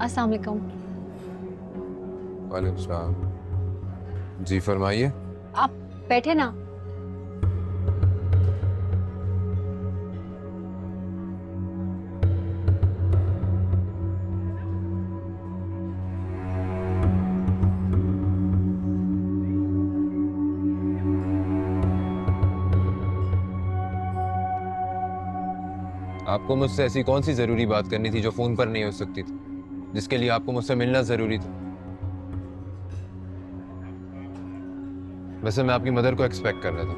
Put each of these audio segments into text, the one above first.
अस्सलाम वालेकुम। वालेकुम सलाम। जी फरमाइए। आप बैठे ना। आपको मुझसे ऐसी कौन सी जरूरी बात करनी थी जो फोन पर नहीं हो सकती थी, जिसके लिए आपको मुझसे मिलना जरूरी था? वैसे मैं आपकी मदर को एक्सपेक्ट कर रहा था।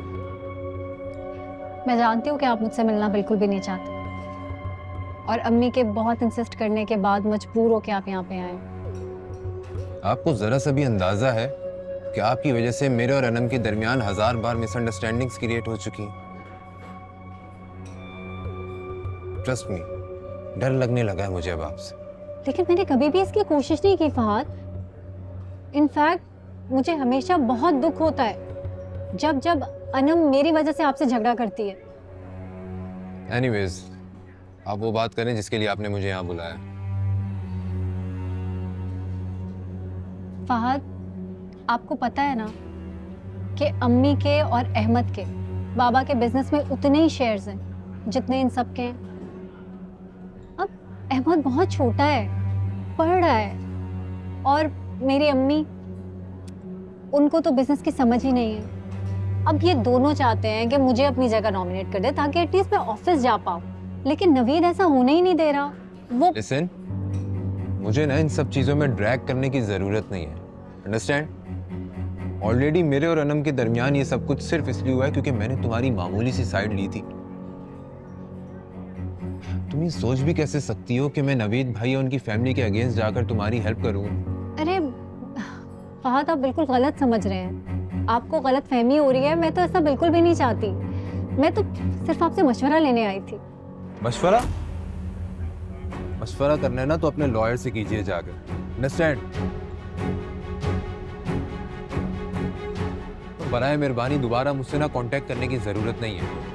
मैं जानती हूँ कि आप मुझसे मिलना बिल्कुल भी नहीं चाहते, और अम्मी के बहुत इंसिस्ट करने के बाद मजबूर हो के आप यहाँ पे आए। आपको जरा सा भी अंदाजा है कि आपकी वजह से मेरे और अनम के दरमियान 1000 बार मिसअंडरस्टैंडिंग्स क्रिएट हो चुकी हैं। ट्रस्ट मी, डर लगने लगा है मुझे अब आपसे। लेकिन मैंने कभी भी इसकी कोशिश नहीं की फहद। इनफैक्ट मुझे हमेशा बहुत दुख होता है जब जब अनम मेरी वजह से आपसे झगड़ा करती है। एनीवेज, आप वो बात करें जिसके लिए आपने मुझे यहाँ बुलाया। फहद, आपको पता है ना कि अम्मी के और अहमद के बाबा के बिजनेस में उतने ही शेयर्स हैं जितने इन सब के हैं। अब अहमद बहुत छोटा है, पढ़ रहा है, और मेरी अम्मी, उनको तो बिजनेस की समझ ही नहीं है। अब ये दोनों चाहते हैं कि मुझे अपनी जगह नॉमिनेट कर दे ताकि एटलीस्ट मैं ऑफिस जा पाऊँ, लेकिन नवीद ऐसा होने ही नहीं दे रहा। वो लिसन, मुझे ना इन सब चीजों में ड्रैग करने की जरूरत नहीं है, अंडरस्टैंड? ऑलरेडी मेरे और अनम के दरमियान ये सब कुछ सिर्फ इसलिए हुआ है क्योंकि मैंने तुम्हारी मामूली सी साइड ली थी। तुम ये सोच भी कैसे सकती हो कि मैं नवीद भाई और उनकी फैमिली के अगेंस्ट जाकर तुम्हारी हेल्प करूंगा? अरे फहद, आप बिल्कुल गलत समझ रहे हैं। आपको गलत फहमी हो रही है। मैं तो ऐसा बिल्कुल भी नहीं चाहती। मैं तो सिर्फ आपसे मशवरा लेने आई थी। मशवरा? मशवरा करना है ना तो अपने लॉयर से कीजिए जाकर, अंडरस्टैंड? तो बराए मेहरबानी दोबारा मुझसे ना कांटेक्ट करने की जरूरत नहीं है।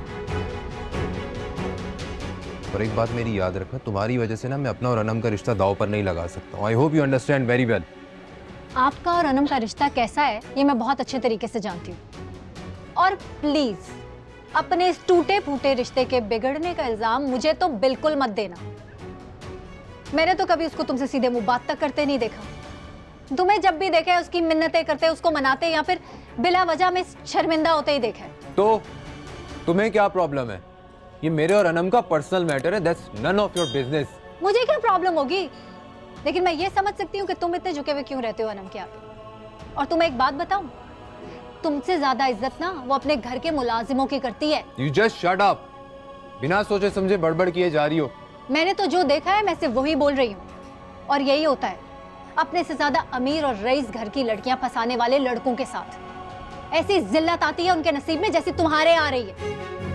और एक बात मेरी याद रखना, तुम्हारी वजह से ना मैं अपना और अनम का रिश्ता दांव पर नहीं लगा सकता। I hope you understand very well. आपका और अनम का रिश्ता कैसा है ये मैं बहुत अच्छे तरीके से जानती हूँ, और प्लीज अपने इस टूटे फूटे रिश्ते के बिगड़ने का इल्जाम मुझे तो बिल्कुल मत देना। मैंने तो कभी उसको तुमसे सीधे मुंह बात तक करते नहीं देखा। तुम्हें जब भी देखा है उसकी मिन्नतें करते, उसको मनाते, या फिर बिला वजह में शर्मिंदा होते ही देखा है। तो तुम्हें क्या प्रॉब्लम है? ये मेरे और अनम का पर्सनल मैटर है, that's none of your business. मुझे क्या प्रॉब्लम होगी, लेकिन मैं ये समझ सकती हूँ कि तुम इतने झुके हुए क्यों रहते हो अनम के आगे। और तुम्हें एक बात बताऊं, तुमसे ज्यादा इज्जत ना वो अपने घर के मुलाजिमों की करती है। You just shut up. बिना सोचे समझे बड़बड़ किए जा रही हो। मैंने तो जो देखा है मैं सिर्फ वही बोल रही हूँ, और यही होता है अपने से ज्यादा अमीर और रईस घर की लड़कियां फंसाने वाले लड़कों के साथ। ऐसी जिल्लत आती है उनके नसीब में जैसी तुम्हारे आ रही है।